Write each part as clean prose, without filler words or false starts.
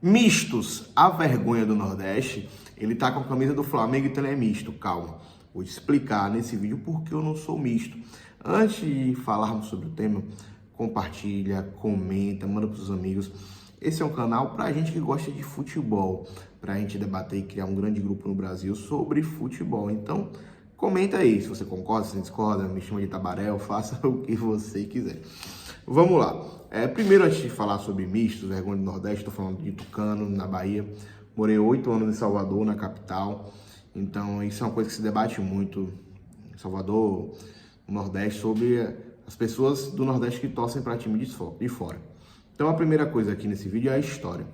Mistos, a vergonha do Nordeste. Ele tá com a camisa do Flamengo, então ele é misto. Calma, vou te explicar nesse vídeo por que eu não sou misto. Antes de falarmos sobre o tema, compartilha, comenta, manda pros seus amigos. Esse é um canal pra gente que gosta de futebol, pra gente debater e criar um grande grupo no Brasil sobre futebol. Então, comenta aí se você concorda, se discorda, me chama de tabaréu, faça o que você quiser. Vamos lá. Primeiro, antes de falar sobre mistos, vergonha do Nordeste, estou falando de Tucano, na Bahia. Morei 8 anos em Salvador, na capital. Então, isso é uma coisa que se debate muito em Salvador, no Nordeste, sobre as pessoas do Nordeste que torcem para time de fora. Então, a primeira coisa aqui nesse vídeo é a história.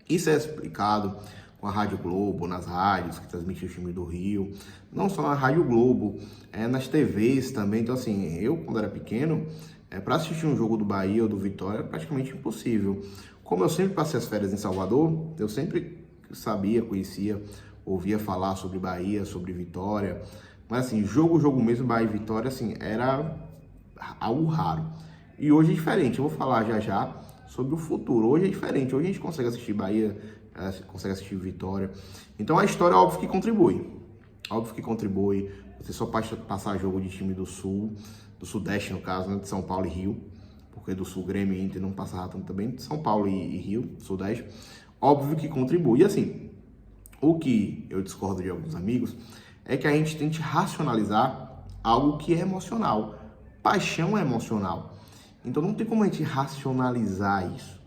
Isso é explicado com a Rádio Globo, nas rádios que transmitem o time do Rio. Não só na Rádio Globo, nas TVs também. Então, assim, eu, quando era pequeno, para assistir um jogo do Bahia ou do Vitória, é praticamente impossível. Como eu sempre passei as férias em Salvador, eu sempre sabia, conhecia, ouvia falar sobre Bahia, sobre Vitória. Mas, assim, jogo mesmo, Bahia e Vitória, assim, era algo raro. E hoje é diferente. Eu vou falar já sobre o futuro. Hoje é diferente. Hoje a gente consegue assistir Bahia, consegue assistir Vitória. Então a história, óbvio que contribui. Óbvio que contribui. Você só passar jogo de time do Sul, do Sudeste no caso, né? De São Paulo e Rio. Porque do Sul, Grêmio e Inter não passava tanto também. De São Paulo e Rio, Sudeste. Óbvio que contribui. E assim, o que eu discordo de alguns amigos é que a gente tente racionalizar algo que é emocional. Paixão é emocional. Então não tem como a gente racionalizar isso.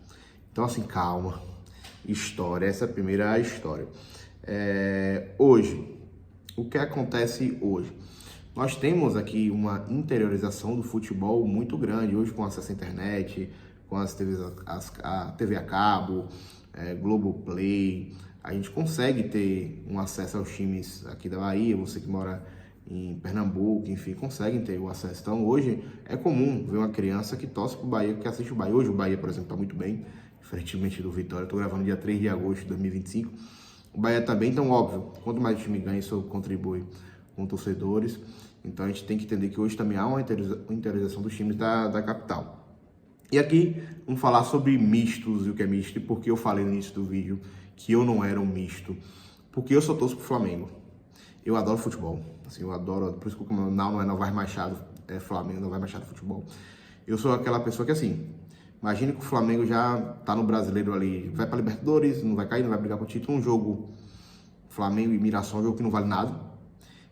Então assim, calma. História, essa é a primeira história. Hoje, o que acontece hoje? Nós temos aqui uma interiorização do futebol muito grande. Hoje com acesso à internet, com as TVs, a TV a cabo, Globoplay, a gente consegue ter um acesso aos times aqui da Bahia. Você que mora em Pernambuco, enfim, conseguem ter o acesso. Então hoje é comum ver uma criança que torce pro Bahia, que assiste o Bahia. Hoje o Bahia, por exemplo, tá muito bem, diferentemente do Vitória. Eu tô gravando dia 3 de agosto de 2025. O Bahia tá bem, então óbvio, quanto mais o time ganha, isso contribui com torcedores. Então a gente tem que entender que hoje também há uma interiorização dos times da capital. E aqui vamos falar sobre mistos e o que é misto, e por que eu falei no início do vídeo que eu não era um misto. Porque eu só torço pro Flamengo. Eu adoro futebol, assim, eu adoro, por isso que o canal não é Novaes Machado, é Flamengo, Novaes Machado Futebol. Eu sou aquela pessoa que, assim, imagine que o Flamengo já tá no Brasileiro ali, vai pra Libertadores, não vai cair, não vai brigar com o título, um jogo Flamengo e Mirassol, um jogo que não vale nada.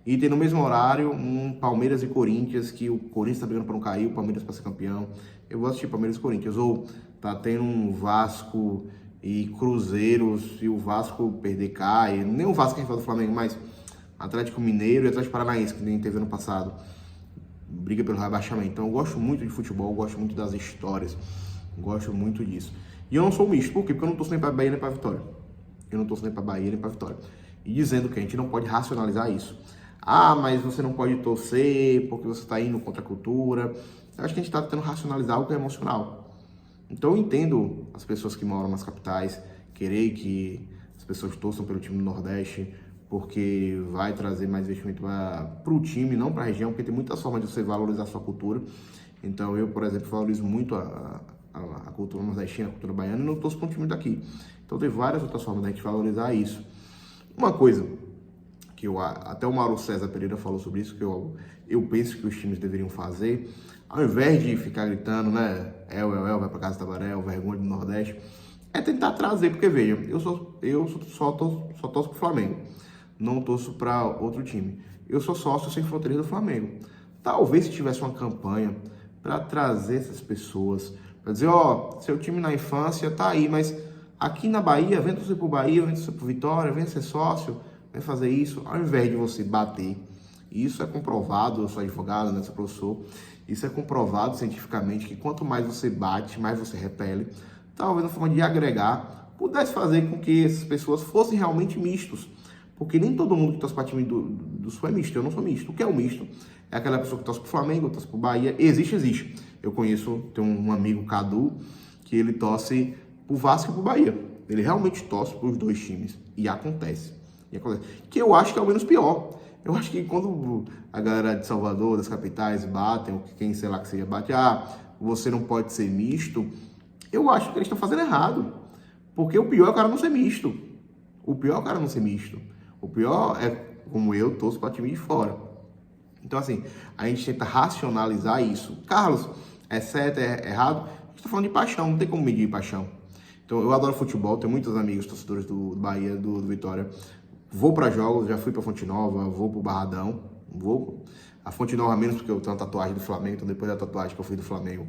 E tem no mesmo horário um Palmeiras e Corinthians, que o Corinthians tá brigando pra não cair, o Palmeiras pra ser campeão. Eu vou assistir Palmeiras e Corinthians, ou tá tendo um Vasco e Cruzeiro, se o Vasco perder cai, nem o Vasco que a gente fala do Flamengo, mas Atlético Mineiro e Atlético Paranaense, que nem teve ano passado, briga pelo rebaixamento. Então eu gosto muito de futebol, eu gosto muito das histórias, gosto muito disso. E eu não sou misto, por quê? Porque eu não torço nem pra Bahia nem pra Vitória. Eu não torço nem pra Bahia nem pra Vitória. E dizendo que a gente não pode racionalizar isso. Ah, mas você não pode torcer porque você tá indo contra a cultura. Eu acho que a gente tá tentando racionalizar algo que é emocional. Então eu entendo as pessoas que moram nas capitais querer que as pessoas torçam pelo time do Nordeste, porque vai trazer mais investimento para o time, não para a região, porque tem muitas formas de você valorizar a sua cultura. Então eu, por exemplo, valorizo muito a cultura nordestina, a cultura baiana, e não torço para um time daqui. Então tem várias outras formas da gente valorizar isso. Uma coisa que até o Mauro César Pereira falou sobre isso, que eu penso que os times deveriam fazer, ao invés de ficar gritando, né, vai para casa da Tabarel, vergonha do Nordeste, é tentar trazer, porque veja, eu só torço pro Flamengo. Não torço para outro time. Eu sou sócio sem fronteiras do Flamengo. Talvez se tivesse uma campanha para trazer essas pessoas, para dizer, seu time na infância tá aí, mas aqui na Bahia, vem torcer pro Bahia, vem torcer pro Vitória, vem ser sócio, vem fazer isso, ao invés de você bater. E isso é comprovado, eu sou advogado, né, sou professor, isso é comprovado cientificamente que quanto mais você bate, mais você repele. Talvez na forma de agregar, pudesse fazer com que essas pessoas fossem realmente mistos. Porque nem todo mundo que torce para time do Sul é misto. Eu não sou misto. O que é o misto? É aquela pessoa que torce pro Flamengo, torce pro Bahia. Existe. Eu conheço, tenho um amigo, Cadu, que ele torce pro Vasco e pro Bahia. Ele realmente torce pros dois times. E acontece. Que eu acho que é o menos pior. Eu acho que quando a galera de Salvador, das capitais, batem, ou quem sei lá que seja, bate, você não pode ser misto, eu acho que eles estão fazendo errado. Porque o pior é o cara não ser misto. O pior é o cara não ser misto. O pior é, como eu, torço para time de fora. Então, assim, a gente tenta racionalizar isso. Carlos, é certo, é errado? A gente tá falando de paixão, não tem como medir paixão. Então, eu adoro futebol, tenho muitos amigos torcedores do Bahia, do Vitória. Vou para jogos, já fui para Fonte Nova, vou pro Barradão, vou. A Fonte Nova menos porque eu tenho uma tatuagem do Flamengo, então depois da tatuagem que eu fui do Flamengo,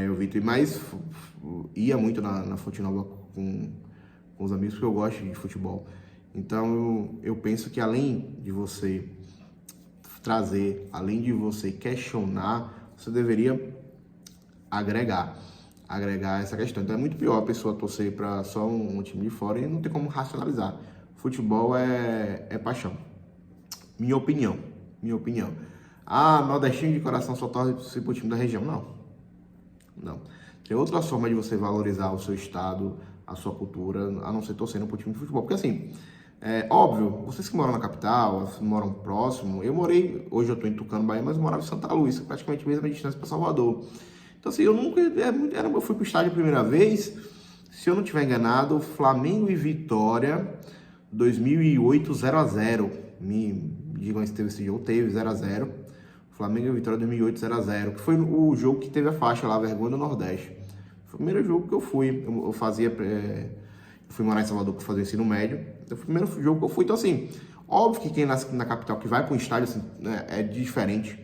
eu vi. Mas ia muito na Fonte Nova com os amigos porque eu gosto de futebol. Então, eu penso que além de você trazer, além de você questionar, você deveria agregar essa questão. Então é muito pior a pessoa torcer para só um time de fora e não tem como racionalizar. Futebol é paixão. Minha opinião. Ah, nordestino de coração só torce pro time da região. Não. Tem outra forma de você valorizar o seu estado, a sua cultura, a não ser torcendo pro time de futebol. Porque assim, óbvio, vocês que moram na capital, moram próximo, hoje eu tô em Tucano, Bahia, mas eu morava em Santa Luz, praticamente a mesma distância para Salvador. Então assim, eu fui pro estádio a primeira vez, se eu não estiver enganado, Flamengo e Vitória, 2008, 0x0. Me digam se teve esse jogo, teve 0x0. Flamengo e Vitória 2008, 0x0, que foi o jogo que teve a faixa lá, Vergonha do Nordeste. Foi o primeiro jogo que eu fui, eu fui morar em Salvador para fazer ensino médio, então foi o primeiro jogo que eu fui. Então assim, óbvio que quem nasce na capital, que vai para um estádio, assim, né, é diferente.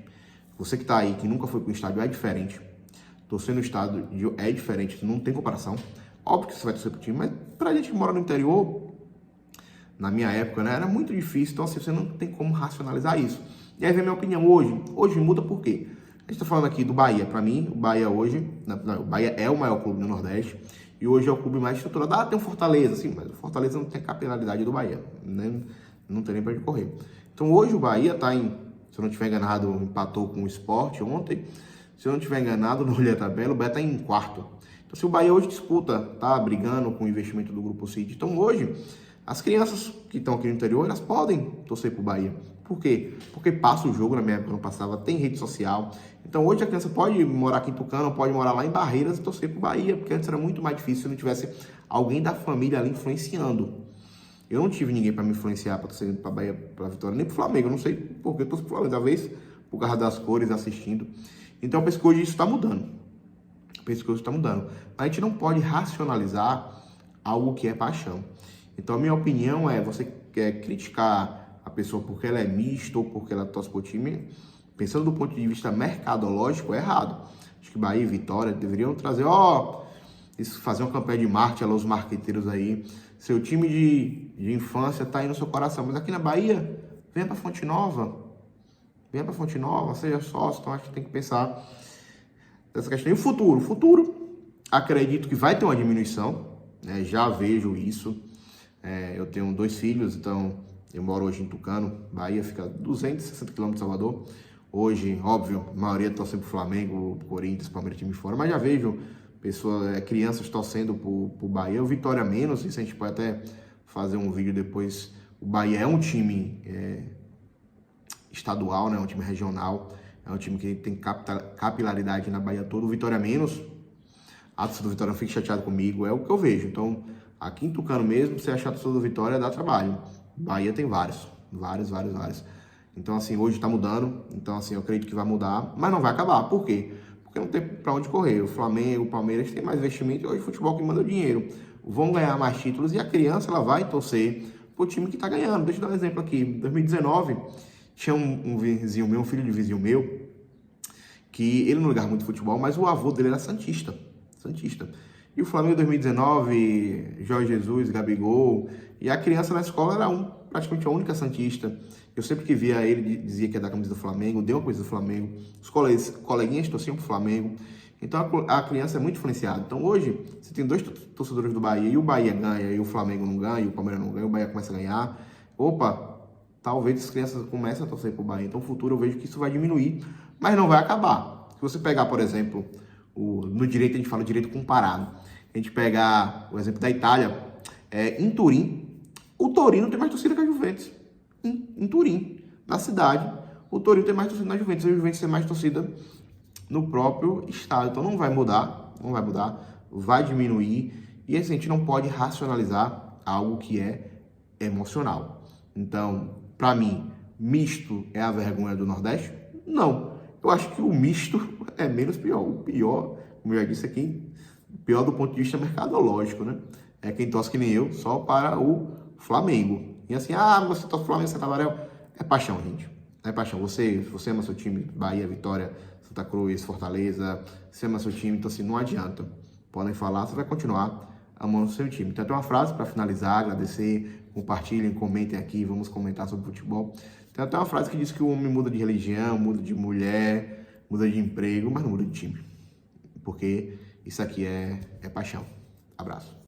Você que tá aí, que nunca foi para um estádio, é diferente. Torcer no estádio é diferente, não tem comparação. Óbvio que você vai torcer pro time, mas pra gente que mora no interior, na minha época, né, era muito difícil. Então assim, você não tem como racionalizar isso. E aí vem a minha opinião hoje muda por quê? A gente tá falando aqui do Bahia. Pra mim, o Bahia hoje, o Bahia é o maior clube do Nordeste e hoje é o clube mais estruturado. Ah, tem o Fortaleza, sim, mas o Fortaleza não tem a capilaridade do Bahia, né? Não tem nem pra onde correr. Então hoje o Bahia tá se eu não estiver enganado, empatou com o Sport ontem. Se eu não estiver enganado, não olhei a tabela, o Bahia tá em quarto. Então se o Bahia hoje disputa, tá brigando com o investimento do Grupo City. Então hoje, as crianças que estão aqui no interior, elas podem torcer pro Bahia. Por quê? Porque passa o jogo, na minha época não passava, tem rede social. Então hoje a criança pode morar aqui em Tucano, pode morar lá em Barreiras e torcer pro Bahia, porque antes era muito mais difícil se não tivesse alguém da família ali influenciando. Eu não tive ninguém para me influenciar para torcer para Bahia, para Vitória, nem pro Flamengo. Eu não sei porque eu torço pro Flamengo, talvez por causa das cores, assistindo. Então eu penso que hoje isso está mudando. Mas a gente não pode racionalizar algo que é paixão. Então a minha opinião é, você quer criticar a pessoa porque ela é mista ou porque ela torce pro time, pensando do ponto de vista mercadológico, é errado. Acho que Bahia e Vitória deveriam trazer, fazer uma campanha de marketing, os marqueteiros aí. Seu time de infância tá aí no seu coração, mas aqui na Bahia, venha pra Fonte Nova, seja sócio. Então acho que tem que pensar nessa questão. E o futuro, acredito que vai ter uma diminuição, né? Já vejo isso. Eu tenho 2 filhos, então eu moro hoje em Tucano, Bahia, fica 260 km de Salvador. Hoje, óbvio, a maioria torcendo pro Flamengo, pro Corinthians, Palmeiras, time fora, mas já vejo crianças torcendo pro Bahia. O Vitória menos, isso a gente pode até fazer um vídeo depois. O Bahia é um time estadual, né? Um time regional, é um time que tem capilaridade na Bahia toda. O Vitória menos, a torcida do Vitória não fica chateado comigo, é o que eu vejo. Então, aqui em Tucano mesmo, você achar a torcida do Vitória dá trabalho. Bahia tem vários. Então, assim, hoje tá mudando. Então, assim, eu acredito que vai mudar, mas não vai acabar. Por quê? Porque não tem pra onde correr. O Flamengo, o Palmeiras tem mais investimento e hoje o futebol que manda o dinheiro. Vão ganhar mais títulos e a criança, ela vai torcer pro time que tá ganhando. Deixa eu dar um exemplo aqui. Em 2019, tinha um vizinho meu, um filho de vizinho meu, que ele não ligava muito futebol, mas o avô dele era santista. E o Flamengo em 2019, Jorge Jesus, Gabigol, e a criança na escola era praticamente a única santista. Eu sempre que via ele, dizia que ia dar a camisa do Flamengo, deu uma camisa do Flamengo, os coleguinhas torciam pro Flamengo. Então a criança é muito influenciada. Então hoje, você tem 2 torcedores do Bahia, e o Bahia ganha, e o Flamengo não ganha, e o Palmeiras não ganha, o Bahia começa a ganhar. Talvez as crianças comecem a torcer pro Bahia. Então no futuro eu vejo que isso vai diminuir, mas não vai acabar. Se você pegar, por exemplo, no direito a gente fala direito comparado. A gente pegar o exemplo da Itália, em Turim, o Torino tem mais torcida que a Juventus. Em Turim, na cidade, o Torino tem mais torcida na Juventus, a Juventus tem mais torcida no próprio estado. Então não vai mudar, vai diminuir. E a gente não pode racionalizar algo que é emocional. Então, para mim, misto é a vergonha do Nordeste? Não. Eu acho que o misto é menos pior. O pior, como eu já disse aqui, pior do ponto de vista mercadológico, né? É quem torce que nem eu, só para o Flamengo. E assim, você torce pro Flamengo, Santa Amarelo. É paixão, gente. É paixão. Você ama seu time, Bahia, Vitória, Santa Cruz, Fortaleza, você ama seu time, então assim, não adianta. Podem falar, você vai continuar amando o seu time. Então tem uma frase para finalizar, agradecer, compartilhem, comentem aqui, vamos comentar sobre futebol. Tem até uma frase que diz que o homem muda de religião, muda de mulher, muda de emprego, mas não muda de time. Porque isso aqui é paixão. Abraço.